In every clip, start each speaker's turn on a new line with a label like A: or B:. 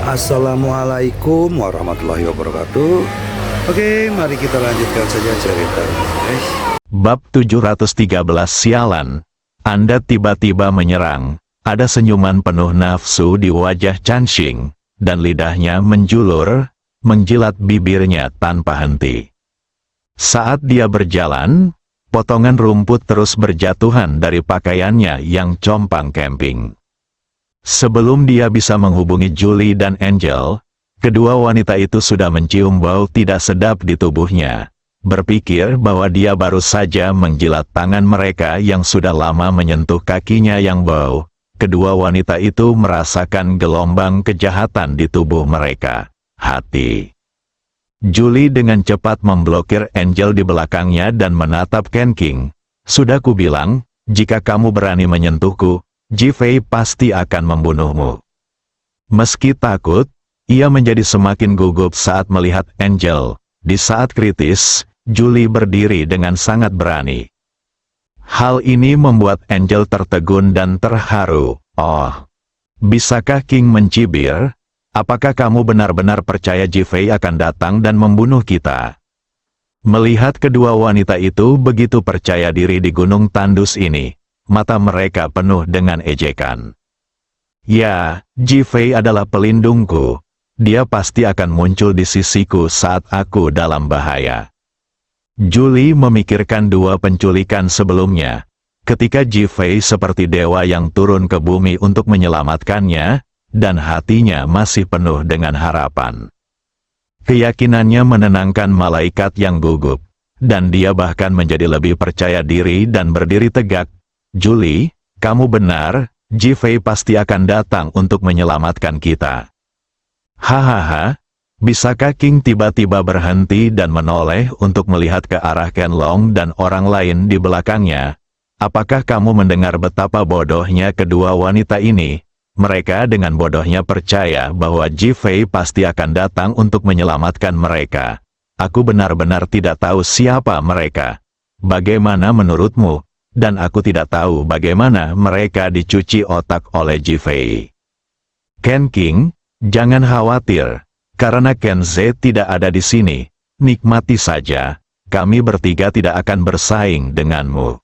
A: Assalamualaikum warahmatullahi wabarakatuh. Oke, mari kita lanjutkan saja ceritanya, guys.
B: Bab 713 Sialan. Anda tiba-tiba menyerang. Ada senyuman penuh nafsu di wajah Chanxing, dan lidahnya menjulur, menjilat bibirnya tanpa henti. Saat dia berjalan, potongan rumput terus berjatuhan dari pakaiannya yang compang camping. Sebelum dia bisa menghubungi Julie dan Angel, kedua wanita itu sudah mencium bau tidak sedap di tubuhnya. Berpikir bahwa dia baru saja menjilat tangan mereka yang sudah lama menyentuh kakinya yang bau. Kedua wanita itu merasakan gelombang kejahatan di tubuh mereka. Hati. Julie dengan cepat memblokir Angel di belakangnya dan menatap Ken King. Sudah kubilang, jika kamu berani menyentuhku, Ji-Fei pasti akan membunuhmu. Meski takut, ia menjadi semakin gugup saat melihat Angel. Di saat kritis, Julie berdiri dengan sangat berani. Hal ini membuat Angel tertegun dan terharu. Oh, bisakah King mencibir? Apakah kamu benar-benar percaya Ji-Fei akan datang dan membunuh kita? Melihat kedua wanita itu begitu percaya diri di gunung tandus ini, mata mereka penuh dengan ejekan. Ya, Ji-Fei adalah pelindungku. Dia pasti akan muncul di sisiku saat aku dalam bahaya. Julie memikirkan dua penculikan sebelumnya. Ketika Ji-Fei seperti dewa yang turun ke bumi untuk menyelamatkannya, dan hatinya masih penuh dengan harapan. Keyakinannya menenangkan malaikat yang gugup, dan dia bahkan menjadi lebih percaya diri dan berdiri tegak. Julie, kamu benar, Ji-Fei pasti akan datang untuk menyelamatkan kita. Hahaha, bisakah King tiba-tiba berhenti dan menoleh untuk melihat ke arah Ken Long dan orang lain di belakangnya? Apakah kamu mendengar betapa bodohnya kedua wanita ini? Mereka dengan bodohnya percaya bahwa Ji-Fei pasti akan datang untuk menyelamatkan mereka. Aku benar-benar tidak tahu siapa mereka. Bagaimana menurutmu? Dan aku tidak tahu bagaimana mereka dicuci otak oleh Ji-Fei. Ken King, jangan khawatir, karena Ken Z tidak ada di sini. Nikmati saja, kami bertiga tidak akan bersaing denganmu.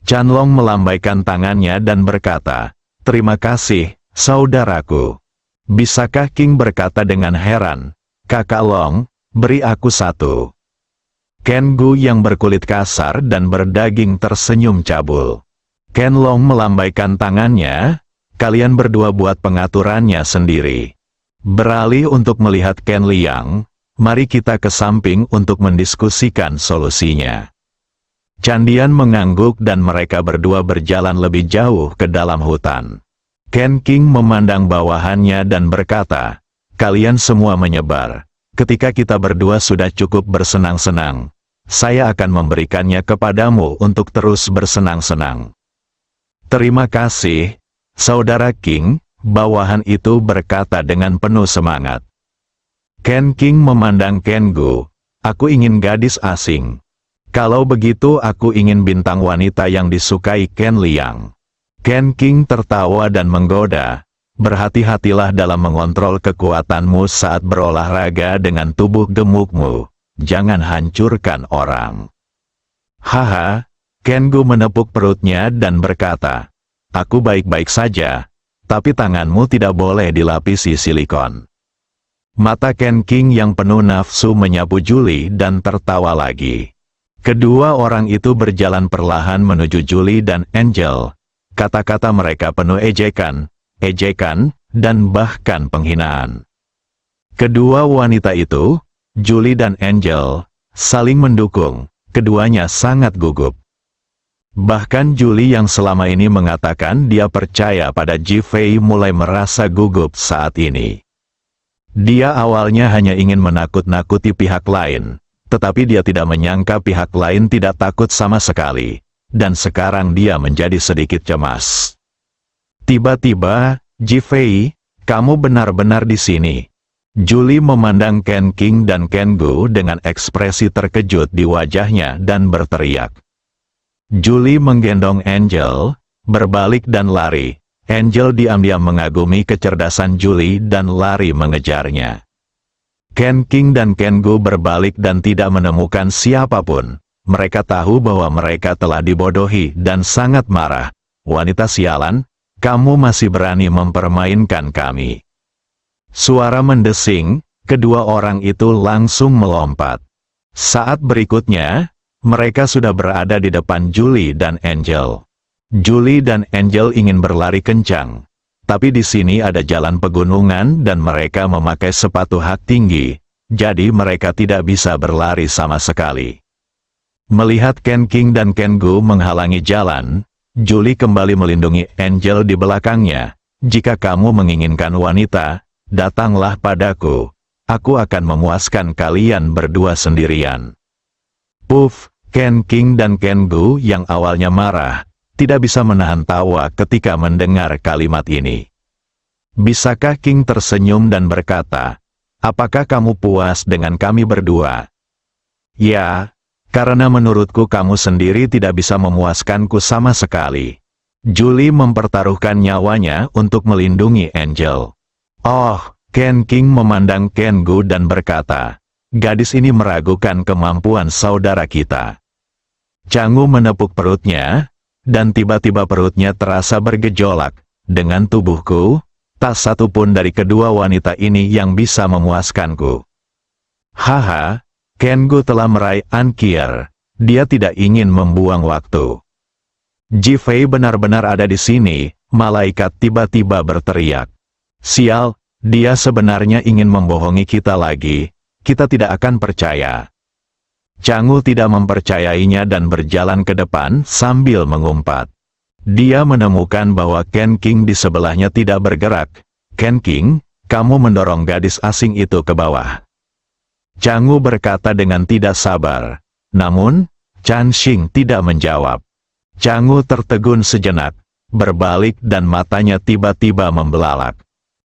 B: Chanlong melambaikan tangannya dan berkata, terima kasih, saudaraku. Bisakah King berkata dengan heran, Kakak Long, beri aku satu. Ken Gu yang berkulit kasar dan berdaging tersenyum cabul. Ken Long melambaikan tangannya, kalian berdua buat pengaturannya sendiri. Beralih untuk melihat Ken Liang, mari kita ke samping untuk mendiskusikan solusinya. Candian mengangguk dan mereka berdua berjalan lebih jauh ke dalam hutan. Ken King memandang bawahannya dan berkata, kalian semua menyebar. Ketika kita berdua sudah cukup bersenang-senang, saya akan memberikannya kepadamu untuk terus bersenang-senang. Terima kasih, Saudara King, bawahan itu berkata dengan penuh semangat. Ken King memandang Ken Gu, aku ingin gadis asing. Kalau begitu aku ingin bintang wanita yang disukai Ken Liang. Ken King tertawa dan menggoda. Berhati-hatilah dalam mengontrol kekuatanmu saat berolahraga dengan tubuh gemukmu. Jangan hancurkan orang. Haha, Ken Gu menepuk perutnya dan berkata, aku baik-baik saja, tapi tanganmu tidak boleh dilapisi silikon. Mata Ken King yang penuh nafsu menyapu Julie dan tertawa lagi. Kedua orang itu berjalan perlahan menuju Julie dan Angel. Kata-kata mereka penuh ejekan, dan bahkan penghinaan. Kedua wanita itu, Julie dan Angel, saling mendukung. Keduanya sangat gugup. Bahkan Julie yang selama ini mengatakan dia percaya pada Ji-Fei mulai merasa gugup saat ini. Dia awalnya hanya ingin menakut-nakuti pihak lain, tetapi dia tidak menyangka pihak lain tidak takut sama sekali, dan sekarang dia menjadi sedikit cemas. Tiba-tiba, Ji-Fei, kamu benar-benar di sini. Julie memandang Ken King dan Ken Gu dengan ekspresi terkejut di wajahnya dan berteriak. Julie menggendong Angel, berbalik dan lari, Angel diam-diam mengagumi kecerdasan Julie dan lari mengejarnya. Ken King dan Ken Gu berbalik dan tidak menemukan siapapun. Mereka tahu bahwa mereka telah dibodohi dan sangat marah. Wanita sialan, kamu masih berani mempermainkan kami. Suara mendesing, kedua orang itu langsung melompat. Saat berikutnya, mereka sudah berada di depan Julie dan Angel. Julie dan Angel ingin berlari kencang. Tapi di sini ada jalan pegunungan dan mereka memakai sepatu hak tinggi, jadi mereka tidak bisa berlari sama sekali. Melihat Ken King dan Ken Gu menghalangi jalan, Julie kembali melindungi Angel di belakangnya. Jika kamu menginginkan wanita, datanglah padaku. Aku akan memuaskan kalian berdua sendirian. Puff, Ken King dan Ken Gu yang awalnya marah, tidak bisa menahan tawa ketika mendengar kalimat ini. Bisakah King tersenyum dan berkata, apakah kamu puas dengan kami berdua? Ya, karena menurutku kamu sendiri tidak bisa memuaskanku sama sekali. Julie mempertaruhkan nyawanya untuk melindungi Angel. Oh, Ken King memandang Ken Gu dan berkata, gadis ini meragukan kemampuan saudara kita. Canggu menepuk perutnya, dan tiba-tiba perutnya terasa bergejolak. Dengan tubuhku, tak satu pun dari kedua wanita ini yang bisa memuaskanku. Haha, Ken Gu telah meraih Ankier. Dia tidak ingin membuang waktu. Ji-Fei benar-benar ada di sini, malaikat tiba-tiba berteriak. Sial, dia sebenarnya ingin membohongi kita lagi, kita tidak akan percaya. Canggu tidak mempercayainya dan berjalan ke depan sambil mengumpat. Dia menemukan bahwa Ken King di sebelahnya tidak bergerak. Ken King, kamu mendorong gadis asing itu ke bawah. Canggu berkata dengan tidak sabar. Namun, Chan Xing tidak menjawab. Canggu tertegun sejenak, berbalik dan matanya tiba-tiba membelalak.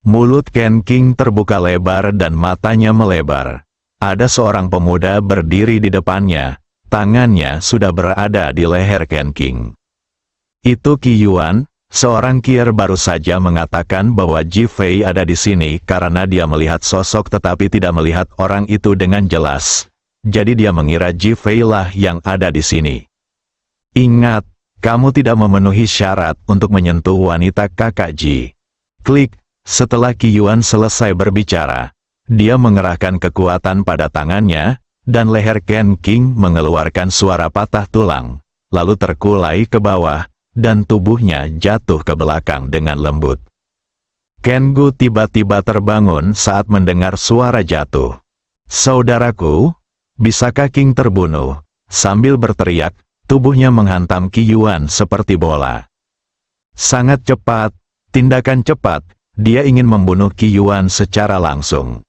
B: Mulut Ken King terbuka lebar dan matanya melebar. Ada seorang pemuda berdiri di depannya, tangannya sudah berada di leher Ken King. Itu Qi Yuan, seorang kier baru saja mengatakan bahwa Ji-Fei ada di sini karena dia melihat sosok tetapi tidak melihat orang itu dengan jelas. Jadi dia mengira Ji-Fei lah yang ada di sini. Ingat, kamu tidak memenuhi syarat untuk menyentuh wanita kakak Ji. Klik, setelah Qi Yuan selesai berbicara. Dia mengerahkan kekuatan pada tangannya, dan leher Ken King mengeluarkan suara patah tulang, lalu terkulai ke bawah, dan tubuhnya jatuh ke belakang dengan lembut. Ken Gu tiba-tiba terbangun saat mendengar suara jatuh. Saudaraku, bisakah King terbunuh? Sambil berteriak, tubuhnya menghantam Qi Yuan seperti bola. Sangat cepat, tindakan cepat, dia ingin membunuh Qi Yuan secara langsung.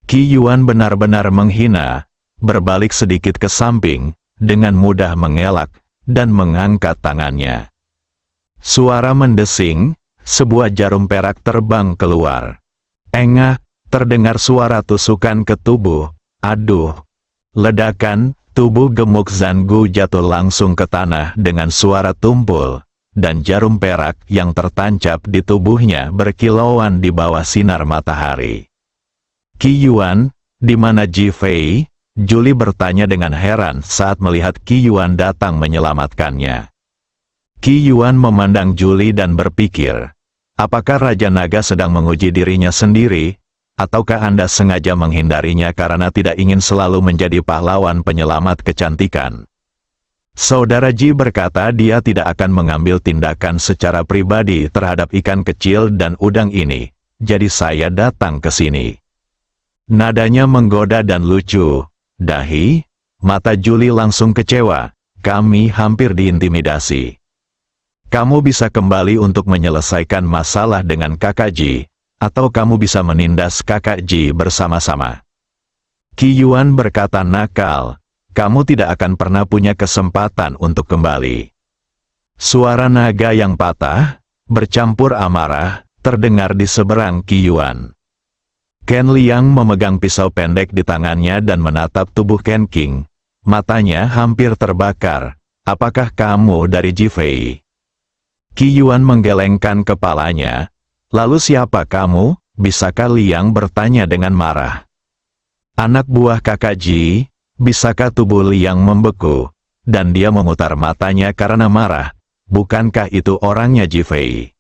B: Qi Yuan benar-benar menghina, berbalik sedikit ke samping, dengan mudah mengelak, dan mengangkat tangannya. Suara mendesing, sebuah jarum perak terbang keluar. Engah, terdengar suara tusukan ke tubuh, aduh. Ledakan, tubuh gemuk Zangu jatuh langsung ke tanah dengan suara tumpul, dan jarum perak yang tertancap di tubuhnya berkilauan di bawah sinar matahari. Qi Yuan, di mana Ji-Fei? Julie bertanya dengan heran saat melihat Qi Yuan datang menyelamatkannya. Qi Yuan memandang Julie dan berpikir, apakah Raja Naga sedang menguji dirinya sendiri, ataukah Anda sengaja menghindarinya karena tidak ingin selalu menjadi pahlawan penyelamat kecantikan? Saudara Ji berkata dia tidak akan mengambil tindakan secara pribadi terhadap ikan kecil dan udang ini, jadi saya datang ke sini. Nadanya menggoda dan lucu. Dahi, mata Julie langsung kecewa. Kami hampir diintimidasi. Kamu bisa kembali untuk menyelesaikan masalah dengan kakak Ji, atau kamu bisa menindas kakak Ji bersama-sama. Qi Yuan berkata nakal, kamu tidak akan pernah punya kesempatan untuk kembali. Suara naga yang patah, bercampur amarah, terdengar di seberang Qi Yuan. Ken Liang memegang pisau pendek di tangannya dan menatap tubuh Ken King. Matanya hampir terbakar. Apakah kamu dari Ji-Fei? Qi Yuan menggelengkan kepalanya. Lalu siapa kamu? Bisakah Liang bertanya dengan marah. Anak buah kakak Ji, bisakah tubuh Liang membeku? Dan dia memutar matanya karena marah. Bukankah itu orangnya Ji Fei?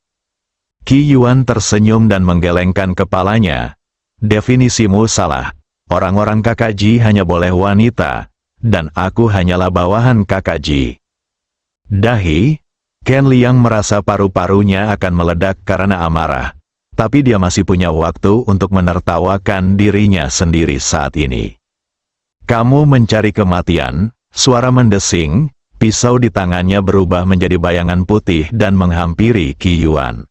B: Qi Yuan tersenyum dan menggelengkan kepalanya. Definisimu salah. Orang-orang kakak Ji hanya boleh wanita. Dan aku hanyalah bawahan kakak Ji. Dahi, Ken Liang merasa paru-parunya akan meledak karena amarah. Tapi dia masih punya waktu untuk menertawakan dirinya sendiri saat ini. Kamu mencari kematian, suara mendesing, pisau di tangannya berubah menjadi bayangan putih dan menghampiri Qi Yuan.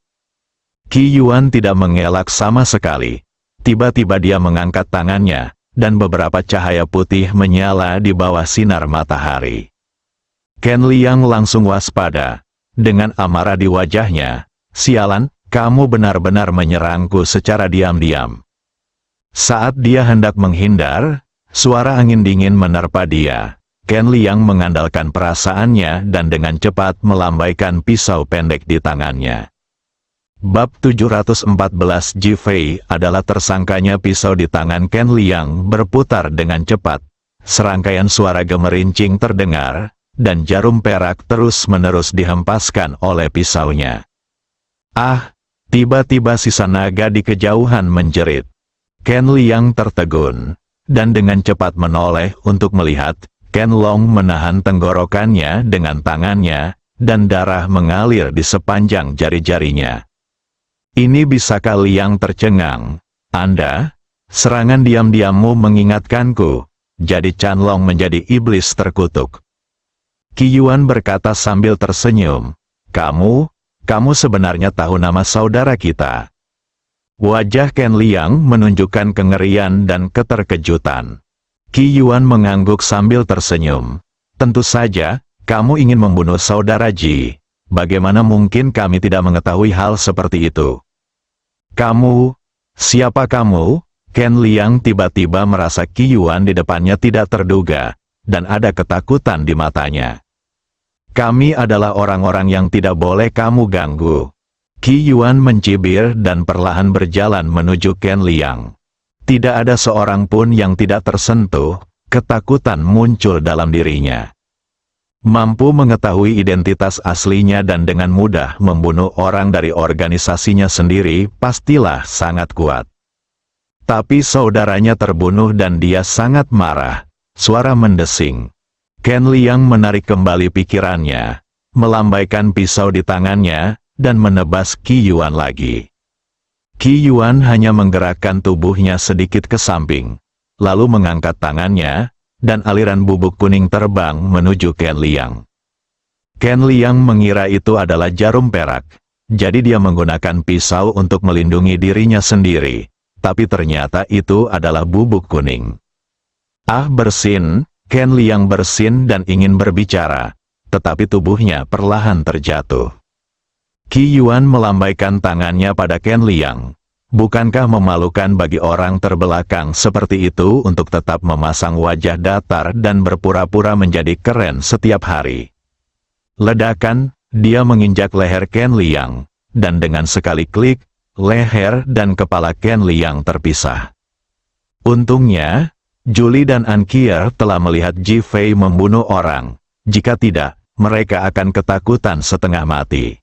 B: Qi Yuan tidak mengelak sama sekali. Tiba-tiba dia mengangkat tangannya, dan beberapa cahaya putih menyala di bawah sinar matahari. Ken Liang langsung waspada. Dengan amarah di wajahnya, sialan, kamu benar-benar menyerangku secara diam-diam. Saat dia hendak menghindar, suara angin dingin menerpa dia. Ken Liang mengandalkan perasaannya dan dengan cepat melambaikan pisau pendek di tangannya. Bab 714 Ji Fei adalah tersangkanya. Pisau di tangan Ken Liang berputar dengan cepat. Serangkaian suara gemerincing terdengar, dan jarum perak terus-menerus dihempaskan oleh pisaunya. Ah! Tiba-tiba sisa naga di kejauhan menjerit. Ken Liang tertegun, dan dengan cepat menoleh untuk melihat. Ken Long menahan tenggorokannya dengan tangannya, dan darah mengalir di sepanjang jari-jarinya. Ini bisakah? Liang tercengang. Anda? Serangan diam-diammu mengingatkanku. Jadi Chan Long menjadi iblis terkutuk. Qi Yuan berkata sambil tersenyum. Kamu sebenarnya tahu nama saudara kita. Wajah Ken Liang menunjukkan kengerian dan keterkejutan. Qi Yuan mengangguk sambil tersenyum. Tentu saja, kamu ingin membunuh saudara Ji. Bagaimana mungkin kami tidak mengetahui hal seperti itu? Kamu? Siapa kamu? Ken Liang tiba-tiba merasa Qi Yuan di depannya tidak terduga, dan ada ketakutan di matanya. Kami adalah orang-orang yang tidak boleh kamu ganggu. Qi Yuan mencibir dan perlahan berjalan menuju Ken Liang. Tidak ada seorang pun yang tidak tersentuh, ketakutan muncul dalam dirinya. Mampu mengetahui identitas aslinya dan dengan mudah membunuh orang dari organisasinya sendiri pastilah sangat kuat. Tapi saudaranya terbunuh dan dia sangat marah. Suara mendesing. Ken Liang menarik kembali pikirannya, melambaikan pisau di tangannya, dan menebas Qi Yuan lagi. Qi Yuan hanya menggerakkan tubuhnya sedikit ke samping, lalu mengangkat tangannya, dan aliran bubuk kuning terbang menuju Ken Liang. Ken Liang mengira itu adalah jarum perak, jadi dia menggunakan pisau untuk melindungi dirinya sendiri, tapi ternyata itu adalah bubuk kuning. Ah, bersin! Ken Liang bersin dan ingin berbicara, tetapi tubuhnya perlahan terjatuh. Qi Yuan melambaikan tangannya pada Ken Liang. Bukankah memalukan bagi orang terbelakang seperti itu untuk tetap memasang wajah datar dan berpura-pura menjadi keren setiap hari? Ledakan, dia menginjak leher Ken Liang, dan dengan sekali klik, leher dan kepala Ken Liang terpisah. Untungnya, Julie dan Anqier telah melihat Ji Fei membunuh orang. Jika tidak, mereka akan ketakutan setengah mati.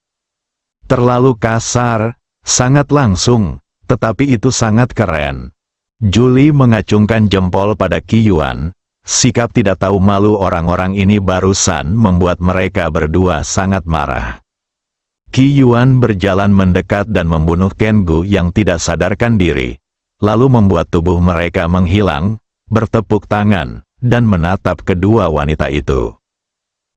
B: Terlalu kasar, sangat langsung, tetapi itu sangat keren. Julie mengacungkan jempol pada Qi Yuan. Sikap tidak tahu malu orang-orang ini barusan membuat mereka berdua sangat marah. Qi Yuan berjalan mendekat dan membunuh Ken Gu yang tidak sadarkan diri, lalu membuat tubuh mereka menghilang, bertepuk tangan, dan menatap kedua wanita itu.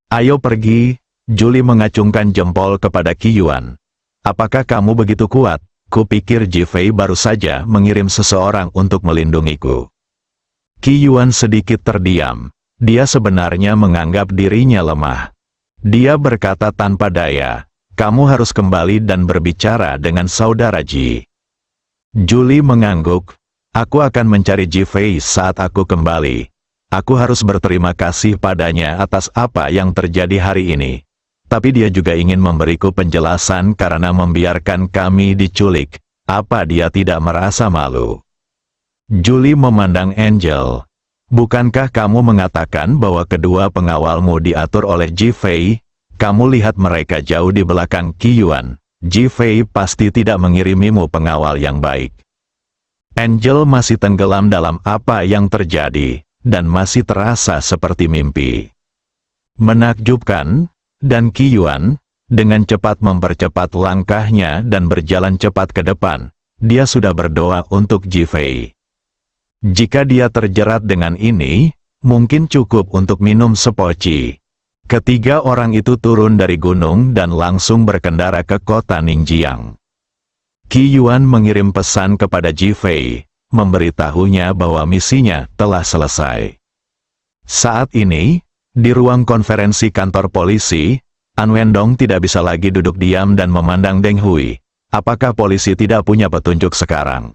B: Ayo pergi, Julie mengacungkan jempol kepada Qi Yuan. Apakah kamu begitu kuat? Kupikir Ji Fei baru saja mengirim seseorang untuk melindungiku. Qi Yuan sedikit terdiam. Dia sebenarnya menganggap dirinya lemah. Dia berkata tanpa daya, kamu harus kembali dan berbicara dengan saudara Ji. Julie mengangguk. Aku akan mencari Ji Fei saat aku kembali. Aku harus berterima kasih padanya atas apa yang terjadi hari ini. Tapi dia juga ingin memberiku penjelasan karena membiarkan kami diculik. Apa dia tidak merasa malu? Julie memandang Angel. Bukankah kamu mengatakan bahwa kedua pengawalmu diatur oleh Ji Fei? Kamu lihat mereka jauh di belakang Qiyuan. Ji Fei pasti tidak mengirimimu pengawal yang baik. Angel masih tenggelam dalam apa yang terjadi, dan masih terasa seperti mimpi. Menakjubkan, dan Qiyuan, dengan cepat mempercepat langkahnya dan berjalan cepat ke depan. Dia sudah berdoa untuk Ji Fei. Jika dia terjerat dengan ini, mungkin cukup untuk minum sepoci. Ketiga orang itu turun dari gunung dan langsung berkendara ke kota Ningjiang. Qiyuan mengirim pesan kepada Ji Fei, memberitahunya bahwa misinya telah selesai. Saat ini, di ruang konferensi kantor polisi, An Wendong tidak bisa lagi duduk diam dan memandang Deng Hui. Apakah polisi tidak punya petunjuk sekarang?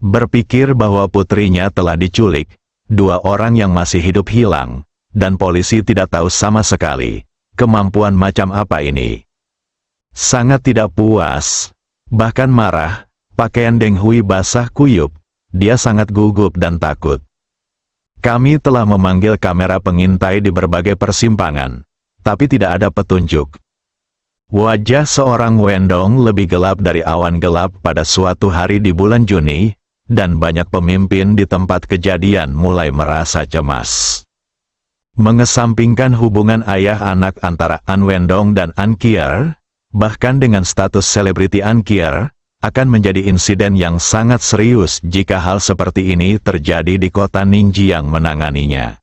B: Berpikir bahwa putrinya telah diculik, dua orang yang masih hidup hilang, dan polisi tidak tahu sama sekali, kemampuan macam apa ini. Sangat tidak puas, bahkan marah, pakaian Deng Hui basah kuyup, dia sangat gugup dan takut. Kami telah memanggil kamera pengintai di berbagai persimpangan, tapi tidak ada petunjuk. Wajah seorang Wendong lebih gelap dari awan gelap pada suatu hari di bulan Juni, dan banyak pemimpin di tempat kejadian mulai merasa cemas. Mengesampingkan hubungan ayah-anak antara An Wendong dan An Qier, bahkan dengan status selebriti An Qier, akan menjadi insiden yang sangat serius jika hal seperti ini terjadi di kota Ningjiang menanganinya.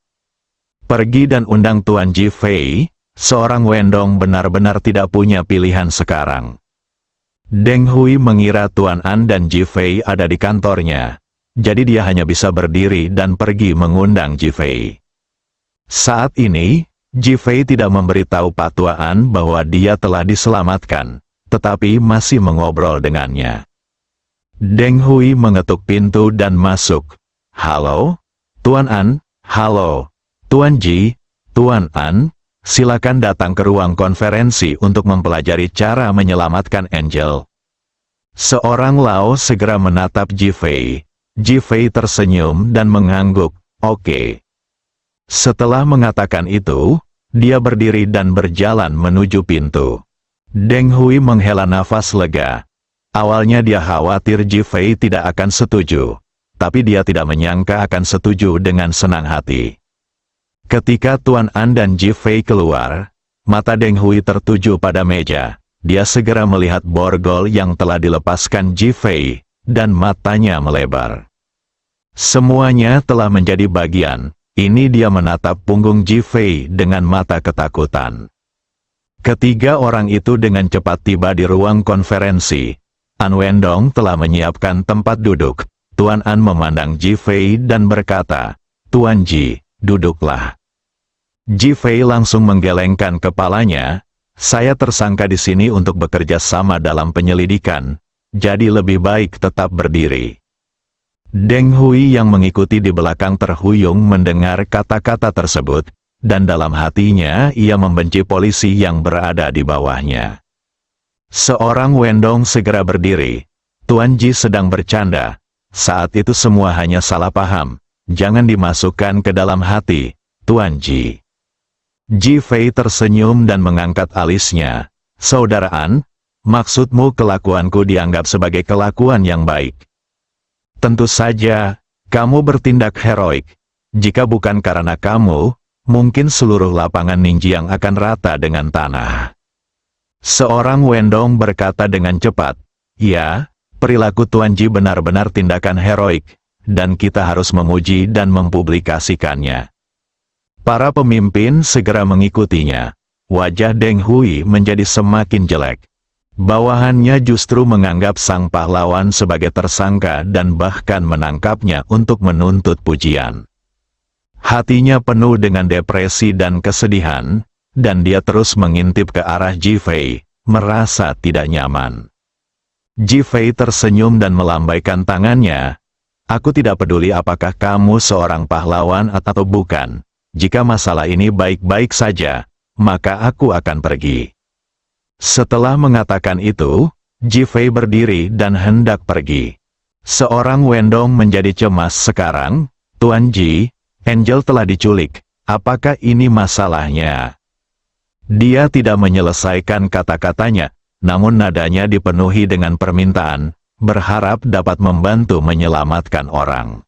B: Pergi dan undang Tuan Ji Fei, seorang Wendong benar-benar tidak punya pilihan sekarang. Deng Hui mengira Tuan An dan Ji Fei ada di kantornya, jadi dia hanya bisa berdiri dan pergi mengundang Ji Fei. Saat ini, Ji Fei tidak memberitahu Pak Tuan bahwa dia telah diselamatkan, tetapi masih mengobrol dengannya. Deng Hui mengetuk pintu dan masuk. Halo, Tuan An, halo, Tuan Ji, Tuan An, silakan datang ke ruang konferensi untuk mempelajari cara menyelamatkan Angel. Seorang Lao segera menatap Ji Fei. Ji Fei tersenyum dan mengangguk, oke. Setelah mengatakan itu, dia berdiri dan berjalan menuju pintu. Deng Hui menghela nafas lega. Awalnya dia khawatir Ji Fei tidak akan setuju, tapi dia tidak menyangka akan setuju dengan senang hati. Ketika Tuan An dan Ji Fei keluar, mata Deng Hui tertuju pada meja. Dia segera melihat borgol yang telah dilepaskan Ji Fei, dan matanya melebar. Semuanya telah menjadi bagian. Ini dia menatap punggung Ji Fei dengan mata ketakutan. Ketiga orang itu dengan cepat tiba di ruang konferensi. An Wendong telah menyiapkan tempat duduk. Tuan An memandang Ji Fei dan berkata, Tuan Ji, duduklah. Ji Fei langsung menggelengkan kepalanya. Saya tersangka di sini untuk bekerja sama dalam penyelidikan, jadi lebih baik tetap berdiri. Deng Hui yang mengikuti di belakang terhuyung mendengar kata-kata tersebut, dan dalam hatinya ia membenci polisi yang berada di bawahnya. Seorang Wendong segera berdiri. Tuan Ji sedang bercanda. Saat itu semua hanya salah paham. Jangan dimasukkan ke dalam hati, Tuan Ji. Ji Fei tersenyum dan mengangkat alisnya. Saudara An, maksudmu kelakuanku dianggap sebagai kelakuan yang baik. Tentu saja, kamu bertindak heroik. Jika bukan karena kamu, mungkin seluruh lapangan Ningjiang akan rata dengan tanah. Seorang Wendong berkata dengan cepat, ya, perilaku Tuan Ji benar-benar tindakan heroik, dan kita harus memuji dan mempublikasikannya. Para pemimpin segera mengikutinya. Wajah Deng Hui menjadi semakin jelek. Bawahannya justru menganggap sang pahlawan sebagai tersangka dan bahkan menangkapnya untuk menuntut pujian. Hatinya penuh dengan depresi dan kesedihan, dan dia terus mengintip ke arah Ji Fei, merasa tidak nyaman. Ji Fei tersenyum dan melambaikan tangannya. Aku tidak peduli apakah kamu seorang pahlawan atau bukan. Jika masalah ini baik-baik saja, maka aku akan pergi. Setelah mengatakan itu, Ji-Fei berdiri dan hendak pergi. Seorang Wendong menjadi cemas sekarang. Tuan Ji, Angel telah diculik. Apakah ini masalahnya? Dia tidak menyelesaikan kata-katanya, namun nadanya dipenuhi dengan permintaan, berharap dapat membantu menyelamatkan orang.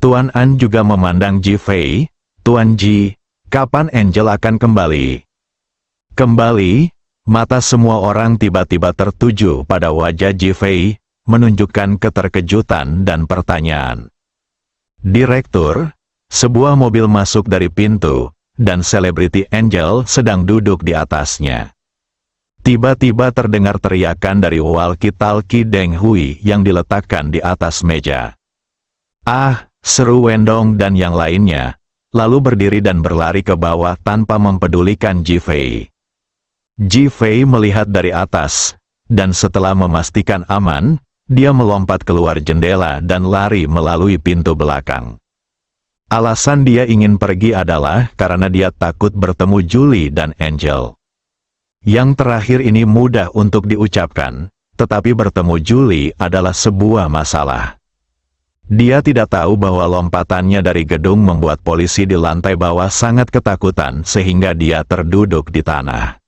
B: Tuan An juga memandang Ji-Fei. Tuan Ji, kapan Angel akan kembali? Kembali? Mata semua orang tiba-tiba tertuju pada wajah Ji-Fei, menunjukkan keterkejutan dan pertanyaan. Direktur, sebuah mobil masuk dari pintu, dan selebriti Angel sedang duduk di atasnya. Tiba-tiba terdengar teriakan dari walkie-talkie Deng Hui yang diletakkan di atas meja. "Ah!" seru Wendong dan yang lainnya, lalu berdiri dan berlari ke bawah tanpa mempedulikan Ji-Fei. Ji-Fei melihat dari atas, dan setelah memastikan aman, dia melompat keluar jendela dan lari melalui pintu belakang. Alasan dia ingin pergi adalah karena dia takut bertemu Julie dan Angel. Yang terakhir ini mudah untuk diucapkan, tetapi bertemu Julie adalah sebuah masalah. Dia tidak tahu bahwa lompatannya dari gedung membuat polisi di lantai bawah sangat ketakutan sehingga dia terduduk di tanah.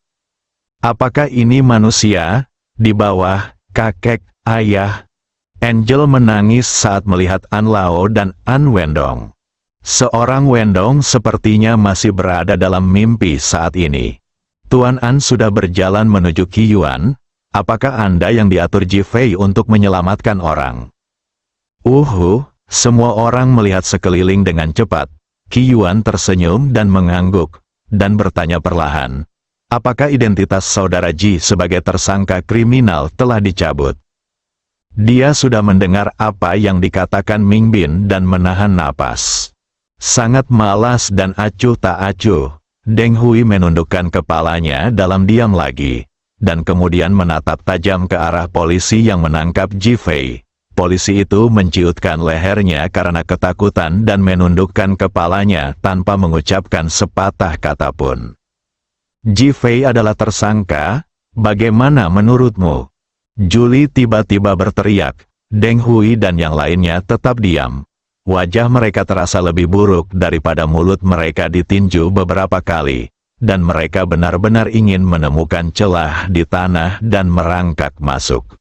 B: Apakah ini manusia? Di bawah, kakek, ayah. Angel menangis saat melihat An Lao dan An Wendong. Seorang Wendong sepertinya masih berada dalam mimpi saat ini. Tuan An sudah berjalan menuju Qiyuan. Apakah Anda yang diatur Ji-Fei untuk menyelamatkan orang? Semua orang melihat sekeliling dengan cepat. Qiyuan tersenyum dan mengangguk, dan bertanya perlahan. Apakah identitas saudara Ji sebagai tersangka kriminal telah dicabut? Dia sudah mendengar apa yang dikatakan Ming Bin dan menahan napas. Sangat malas dan acuh tak acuh, Deng Hui menundukkan kepalanya dalam diam lagi, dan kemudian menatap tajam ke arah polisi yang menangkap Ji-Fei. Polisi itu menciutkan lehernya karena ketakutan dan menundukkan kepalanya tanpa mengucapkan sepatah kata pun. Ji-Fei adalah tersangka, bagaimana menurutmu? Julie tiba-tiba berteriak, Deng Hui dan yang lainnya tetap diam. Wajah mereka terasa lebih buruk daripada mulut mereka ditinju beberapa kali, dan mereka benar-benar ingin menemukan celah di tanah dan merangkak masuk.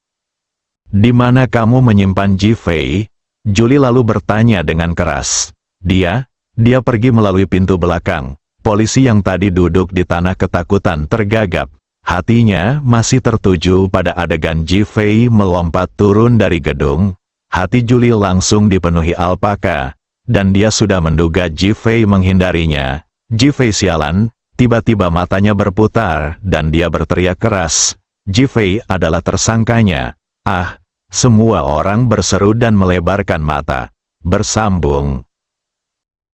B: Di mana kamu menyimpan Ji-Fei? Julie lalu bertanya dengan keras. Dia pergi melalui pintu belakang. Polisi yang tadi duduk di tanah ketakutan tergagap. Hatinya masih tertuju pada adegan Ji-Fei melompat turun dari gedung. Hati Julie langsung dipenuhi alpaka, dan dia sudah menduga Ji-Fei menghindarinya. Ji-Fei sialan, tiba-tiba matanya berputar, dan dia berteriak keras. Ji-Fei adalah tersangkanya. Ah, semua orang berseru dan melebarkan mata. Bersambung.